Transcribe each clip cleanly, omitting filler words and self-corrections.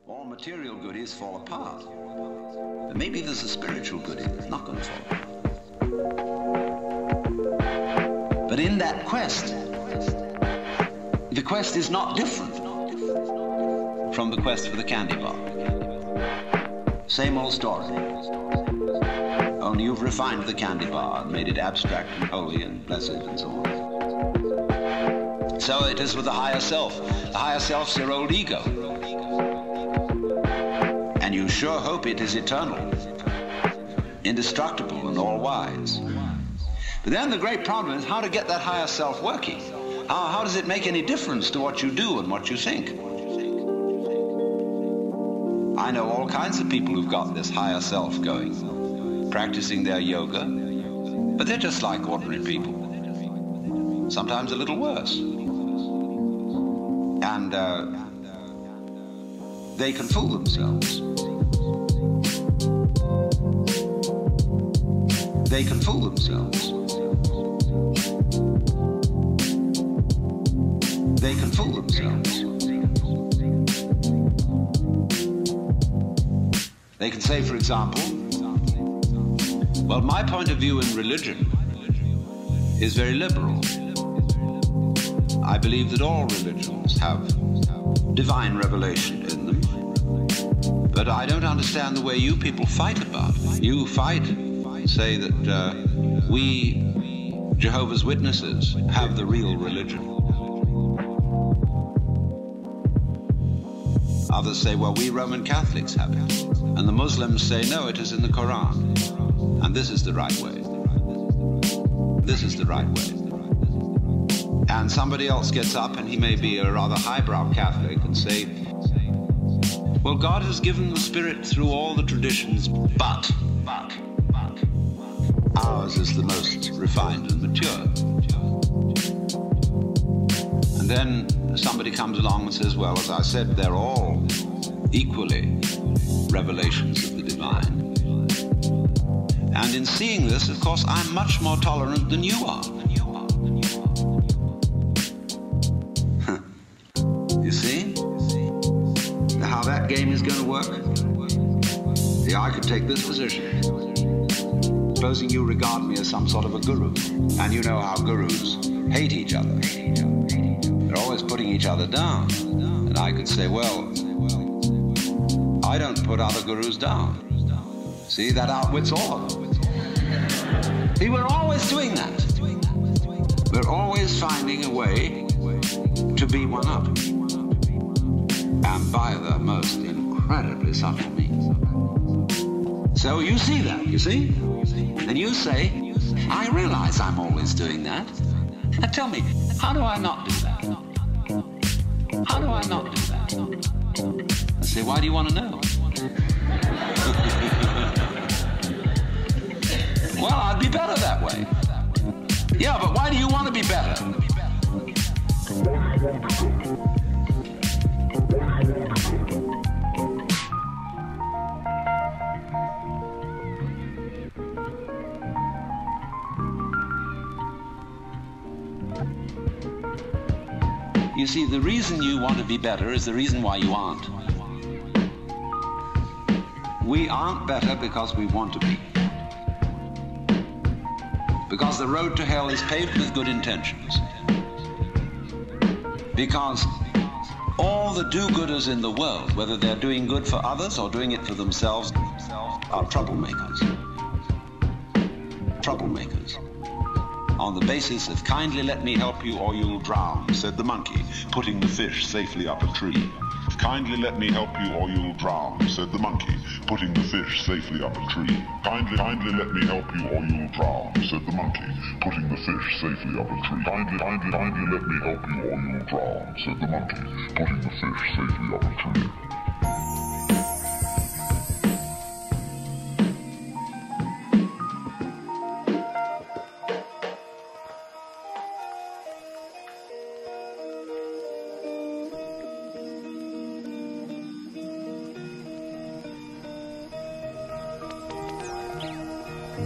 All material goodies fall apart. But maybe there's a spiritual goodie that's not going to fall apart. But in that quest, the quest is not different from the quest for the candy bar. Same old story. Only you've refined the candy bar and made it abstract and holy and blessed and so on. So it is with the higher self. The higher self's your old ego. And you sure hope it is eternal, indestructible and all-wise. But then the great problem is how to get that higher self working. How does it make any difference to what you do and what you think? I know all kinds of people who've got this higher self going, practicing their yoga, but they're just like ordinary people. Sometimes a little worse. And they can fool themselves. They can fool themselves. They can fool themselves. They can say, for example, well, my point of view in religion is very liberal. I believe that all religions have divine revelation in them. But I don't understand the way you people fight about it. You fight, say that we, Jehovah's Witnesses, have the real religion. Others say, well, we Roman Catholics have it. And the Muslims say, no, it is in the Quran. And this is the right way. This is the right way. And somebody else gets up, and he may be a rather highbrow Catholic, and say, well, God has given the Spirit through all the traditions, but ours is the most refined and mature. And then somebody comes along and says, well, as I said, they're all equally revelations of the divine. And in seeing this, of course, I'm much more tolerant than you are. You see? How that game is going to work? See, I could take this position. Supposing you regard me as some sort of a guru, and you know how gurus hate each other. They're always putting each other down. And I could say, well, I don't put other gurus down. See, that outwits all of them. See, we're always doing that. We're always finding a way to be one up. And by the most incredibly subtle means. So you see that, you see? And you say, I realize I'm always doing that. Now tell me, how do I not do that? How do I not do that? I say, why do you want to know? Well, I'd be better that way. Yeah, but why do you want to be better? You see, the reason you want to be better is the reason why you aren't. We aren't better because we want to be. Because the road to hell is paved with good intentions. Because all the do-gooders in the world, whether they're doing good for others or doing it for themselves, are troublemakers. Troublemakers. On the basis of kindly let me help you or you'll drown, said the monkey, putting the fish safely up a tree. Kindly let me help you or you'll drown, said the monkey, putting the fish safely up a tree. Kindly let me help you or you'll drown, said the monkey, putting the fish safely up a tree. Kindly let me help you or you'll drown, said the monkey, putting the fish safely up a tree.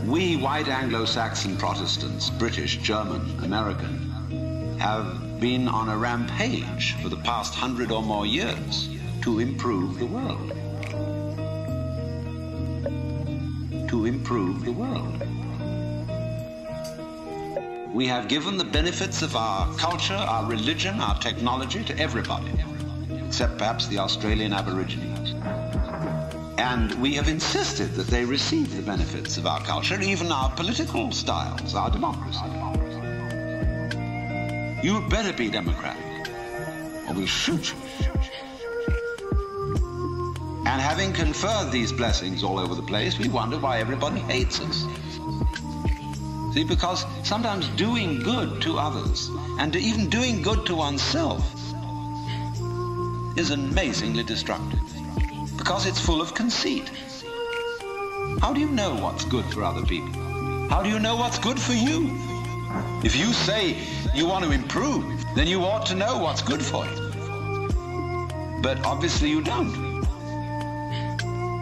We white Anglo-Saxon Protestants, British, German, American, have been on a rampage for the past 100 or more years to to improve the world. To improve the world. We have given the benefits of our culture, our religion, our technology to everybody, except perhaps the Australian Aborigines. And we have insisted that they receive the benefits of our culture, even our political styles, our democracy. You'd better be democratic, or we'll shoot you. And having conferred these blessings all over the place, we wonder why everybody hates us. See, because sometimes doing good to others, and even doing good to oneself, is amazingly destructive. Because it's full of conceit. How do you know what's good for other people? How do you know what's good for you? If you say you want to improve, then you ought to know what's good for you. But obviously you don't.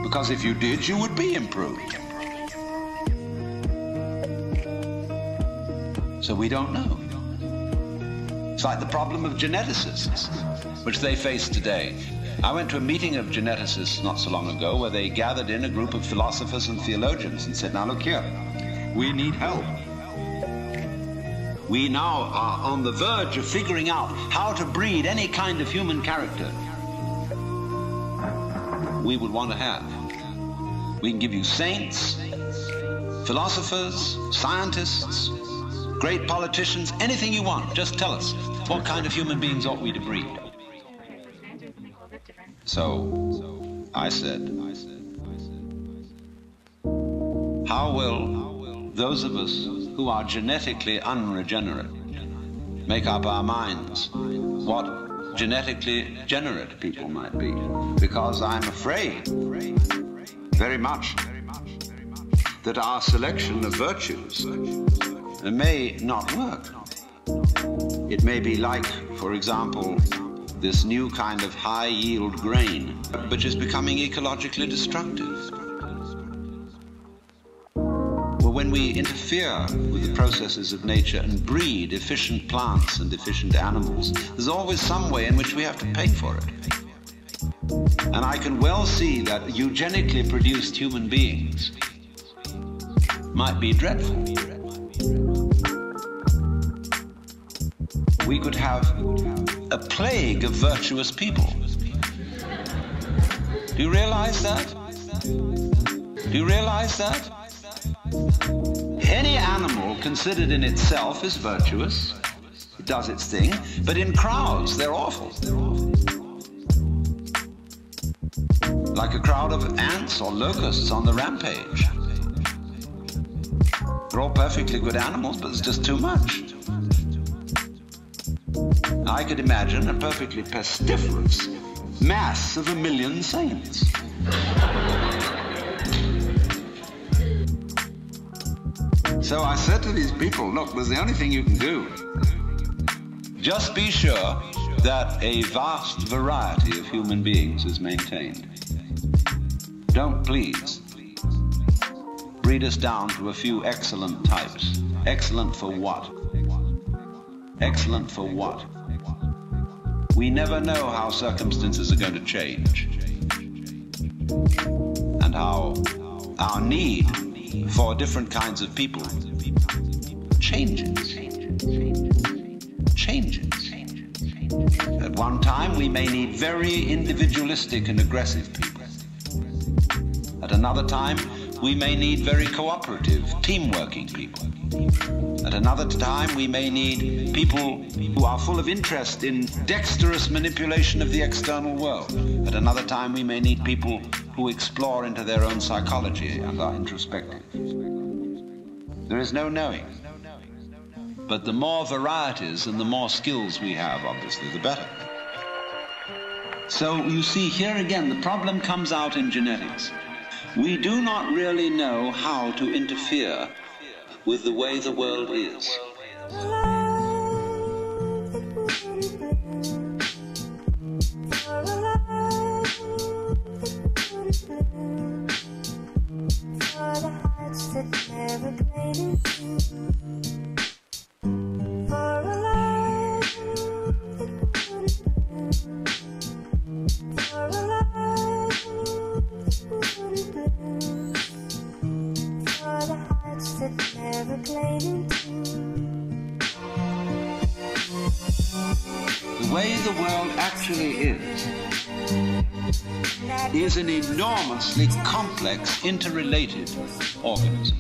Because if you did, you would be improved. So we don't know. It's like the problem of geneticists, which they face today. I went to a meeting of geneticists not so long ago where they gathered in a group of philosophers and theologians and said, now look here, we need help. We now are on the verge of figuring out how to breed any kind of human character we would want to have. We can give you saints, philosophers, scientists, great politicians, anything you want. Just tell us, what kind of human beings ought we to breed? So I said, how will those of us who are genetically unregenerate make up our minds what genetically generate people might be? Because I'm afraid very much that our selection of virtues may not work. It may be like, for example, this new kind of high-yield grain, which is becoming ecologically destructive. Well, when we interfere with the processes of nature and breed efficient plants and efficient animals, there's always some way in which we have to pay for it. And I can well see that eugenically produced human beings might be dreadful. We could have a plague of virtuous people. Do you realize that? Do you realize that? Any animal considered in itself is virtuous. It does its thing. But in crowds, they're awful. Like a crowd of ants or locusts on the rampage. They're all perfectly good animals, but there's just too much. I could imagine a perfectly pestiferous mass of 1 million saints. So I said to these people, look, there's the only thing you can do. Just be sure that a vast variety of human beings is maintained. Don't please breed us down to a few excellent types. Excellent for what? Excellent for what? We never know how circumstances are going to change and how our need for different kinds of people changes. At one time, we may need very individualistic and aggressive people. At another time, we may need very cooperative, team-working people. At another time, we may need people who are full of interest in dexterous manipulation of the external world. At another time, we may need people who explore into their own psychology and are introspective. There is no knowing. But the more varieties and the more skills we have, obviously, the better. So you see, here again, the problem comes out in genetics. We do not really know how to interfere with the way the world is. For a life actually is an enormously complex, interrelated organism.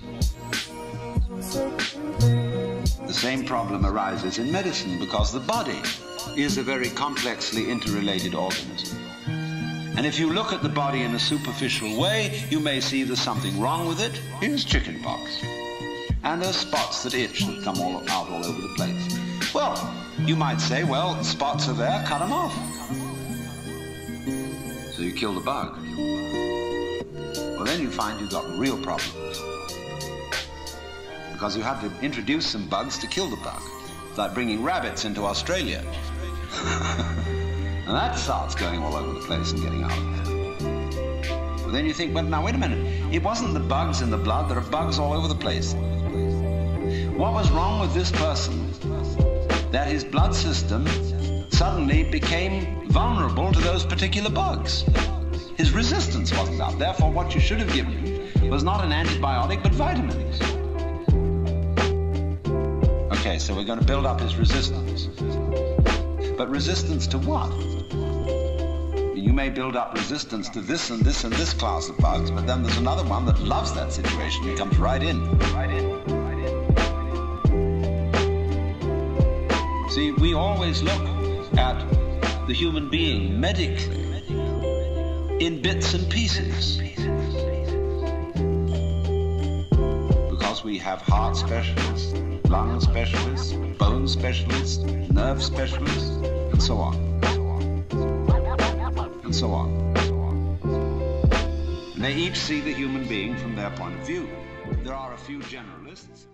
The same problem arises in medicine because the body is a very complexly interrelated organism. And if you look at the body in a superficial way, you may see there's something wrong with it. Here's chickenpox. And there's spots that itch that come out all over the place. Well, you might say, well, spots are there, cut them off. So you kill the bug. Well, then you find you've got real problems. Because you had to introduce some bugs to kill the bug. It's like bringing rabbits into Australia. And that starts going all over the place and getting out of hand. But then you think, well, now, wait a minute. It wasn't the bugs in the blood. There are bugs all over the place. What was wrong with this person that his blood system suddenly became vulnerable to those particular bugs? His resistance wasn't up. Therefore, what you should have given him was not an antibiotic, but vitamins. Okay, so we're going to build up his resistance. But resistance to what? You may build up resistance to this and this and this class of bugs, but then there's another one that loves that situation. It comes right in. See, we always look at the human being medically in bits and pieces. Because we have heart specialists, lung specialists, bone specialists, nerve specialists, and so on. And so on. And they each see the human being from their point of view. There are a few generalists.